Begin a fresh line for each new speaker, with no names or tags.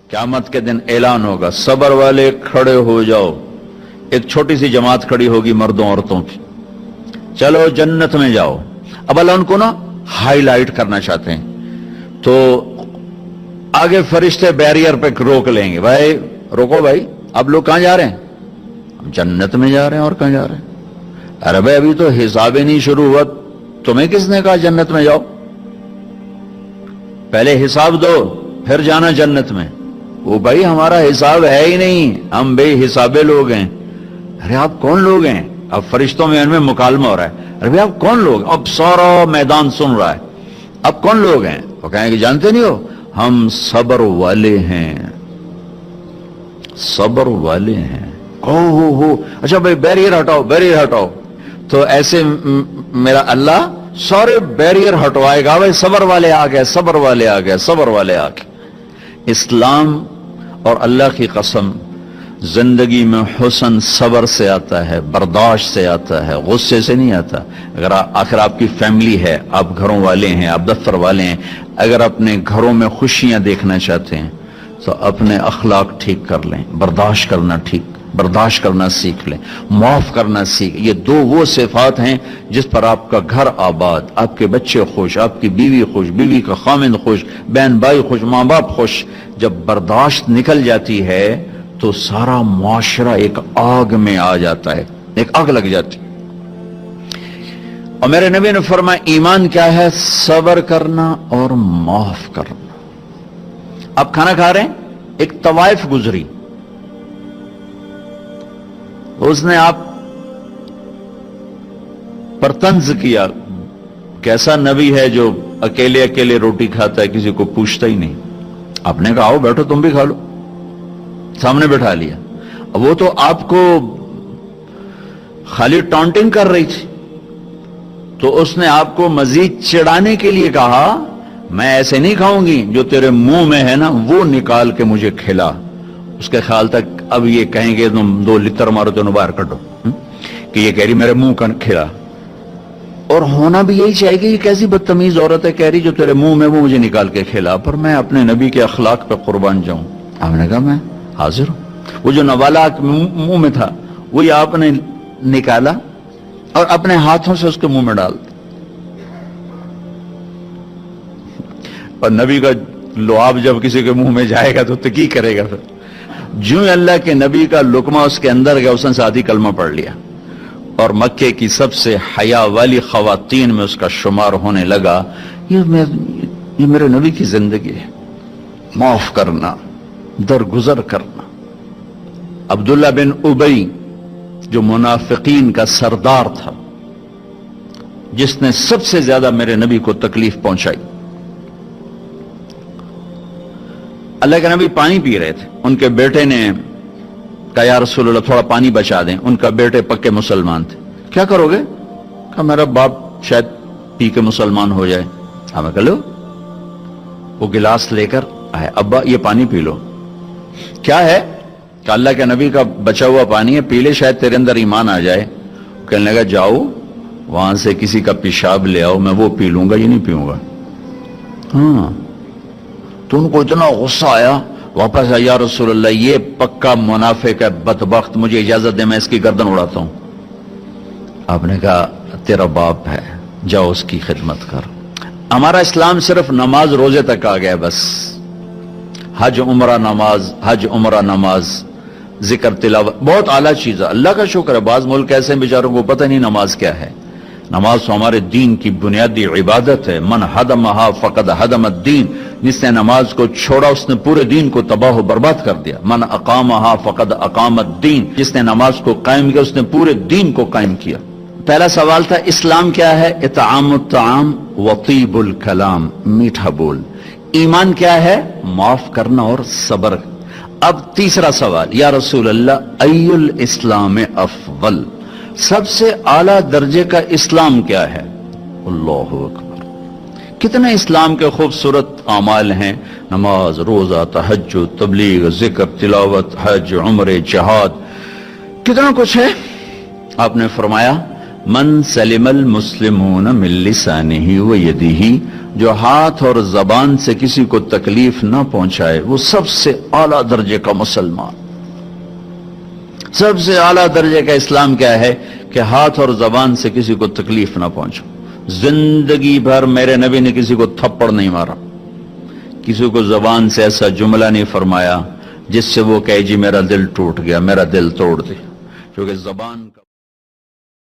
क़यामत के दिन ऐलान होगा, सबर वाले खड़े हो जाओ। एक छोटी सी जमात खड़ी होगी मर्दों औरतों की, चलो जन्नत में जाओ। अब अल्लाह उनको ना हाईलाइट करना चाहते हैं, तो आगे फरिश्ते बैरियर पे रोक लेंगे, भाई रोको भाई, आप लोग कहां जा रहे हैं? हम जन्नत में जा रहे हैं। और कहां जा रहे हैं? अरे भाई अभी तो हिसाब ही नहीं शुरू हुआ, तुम्हें किसने कहा जन्नत में जाओ? पहले हिसाब दो फिर जाना जन्नत में। वो भाई हमारा हिसाब है ही नहीं, हम बेहिसाबे लोग हैं। अरे आप कौन लोग हैं? अब फरिश्तों में इनमें मुकालमा हो रहा है, अरे भाई आप कौन लोग? अब सारा मैदान सुन रहा है, अब कौन लोग हैं? वो कहेंगे जानते नहीं हो, हम सबर वाले हैं, सबर वाले हैं। हो अच्छा भाई बैरियर हटाओ, बैरियर हटाओ। तो ऐसे मेरा अल्लाह सारे बैरियर हटवाएगा, भाई सबर वाले आ गए, सबर वाले आ गए, सबर वाले आ गए। इस्लाम और अल्लाह की कसम, जिंदगी में हुस्न सबर से आता है, बर्दाश्त से आता है, गुस्से से नहीं आता। अगर आखिर आपकी फैमिली है, आप घरों वाले हैं, आप दफ्तर वाले हैं, अगर अपने घरों में खुशियां देखना चाहते हैं तो अपने अखलाक ठीक कर लें, बर्दाश्त करना सीख लें, माफ करना सीख। ये दो वो सिफात हैं जिस पर आपका घर आबाद, आपके बच्चे खुश, आपकी बीवी खुश, बीवी का खामिंद खुश, बहन भाई खुश, माँ बाप खुश। जब बर्दाश्त निकल जाती है तो सारा मुआशरा एक आग में आ जाता है, एक आग लग जाती। और मेरे नबी ने फरमाया ईमान क्या है? सबर करना और माफ करना। आप खाना खा रहे हैं, एक तवाइफ गुजरी, उसने आप पर तंज किया, कैसा नबी है जो अकेले अकेले रोटी खाता है, किसी को पूछता ही नहीं। आपने कहा आओ बैठो तुम भी खा लो, सामने बैठा लिया। अब वो तो आपको खाली टॉन्टिंग कर रही थी, तो उसने आपको मजीद चिढ़ाने के लिए कहा मैं ऐसे नहीं खाऊंगी, जो तेरे मुंह में है ना वो निकाल के मुझे खिला। उसके ख्याल तक अब ये कहेंगे तुम 2 लितर मारो तो बाहर कटो, कि ये कह रही मेरे मुंह का खिला। और होना भी यही चाहिए कि ये कैसी बदतमीज औरत है, कह रही जो तेरे मुंह में वो मुझे निकाल के खिला, पर मैं अपने नबी के अखलाक पे कुर्बान जाऊं। आपने कहा मैं हाजिर हूं। वो जो नवाला मुंह में था वही आपने निकाला और अपने हाथों से उसके मुंह में डाल दिया। और नबी का लुआब जब किसी के मुंह में जाएगा तो की करेगा? फिर जो अल्लाह के नबी का लुकमा उसके अंदर गया, उसने सादी कलमा पढ़ लिया और मक्के की सबसे हया वाली खवातीन में उसका शुमार होने लगा। ये मेरे नबी की जिंदगी है, माफ करना, दरगुजर करना। अब्दुल्ला बिन उबई जो मुनाफिकीन का सरदार था, जिसने सबसे ज्यादा मेरे नबी को तकलीफ पहुंचाई। अल्लाह के नबी पानी पी रहे थे, उनके बेटे ने कहा या रसूल अल्लाह थोड़ा पानी बचा दें। उनका बेटे पक्के मुसलमान थे। क्या करोगे? कहा मेरा बाप शायद पी के मुसलमान हो जाए। हमें कह लो। वो गिलास लेकर आए, अब्बा ये पानी पी लो। क्या है? कि अल्लाह के नबी का बचा हुआ पानी है, पी ले, शायद तेरे अंदर ईमान आ जाए। कहने लगा जाओ वहां से किसी का पेशाब ले आओ, मैं वो पी लूंगा, ये नहीं पीऊंगा। हाँ, तो उनको इतना गुस्सा आया, वापस आया या रसूल अल्लाह ये पक्का मुनाफिक है, बदबख्त, मुझे इजाजत दे मैं इसकी गर्दन उड़ाता हूं। आपने कहा तेरा बाप है, जाओ उसकी खिदमत कर। हमारा इस्लाम सिर्फ नमाज रोजे तक आ गया, बस हज उमरा नमाज, हज उमरा नमाज, जिक्र तिलावत बहुत आला चीज है, अल्लाह का शुक्र है। बाज मुल्क ऐसे बेचारों को पता नहीं नमाज क्या है। नमाज तो हमारे दीन की बुनियादी इबादत है। मन हदमहा फकद हदमत दीन, जिसने नमाज को छोड़ा उसने पूरे दीन को तबाह बर्बाद कर दिया। मन अकामहा फकद अकामत दीन, जिसने नमाज को कायम किया उसने पूरे दीन को कायम किया। पहला सवाल था इस्लाम क्या है? इत्आमुत ताम व तीबुल कलाम, मीठा बोल। ईमान क्या है? माफ करना और सब्र। अब तीसरा सवाल, या रसूल अल्लाह अय्युल इस्लाम अफजल, सबसे आला दर्जे का इस्लाम क्या है? अल्लाहु अकबर। कितने इस्लाम के खूबसूरत अमाल हैं, नमाज, रोजा, तहज्जुद, तबलीग, जिक्र, तिलावत, हज, उम्रे, जिहाद, कितना कुछ है। आपने फरमाया من سلم المسلمون من لسانہ و یدہ، جو ہاتھ اور زبان سے کسی کو تکلیف نہ پہنچائے وہ سب سے اعلیٰ درجے کا مسلمان۔ سب سے اعلیٰ درجے کا اسلام کیا ہے؟ کہ ہاتھ اور زبان سے کسی کو تکلیف نہ پہنچو۔ زندگی بھر میرے نبی نے کسی کو تھپڑ نہیں مارا، کسی کو زبان سے ایسا جملہ نہیں فرمایا جس سے وہ کہے جی میرا دل ٹوٹ گیا، میرا دل توڑ دے، کیونکہ زبان کا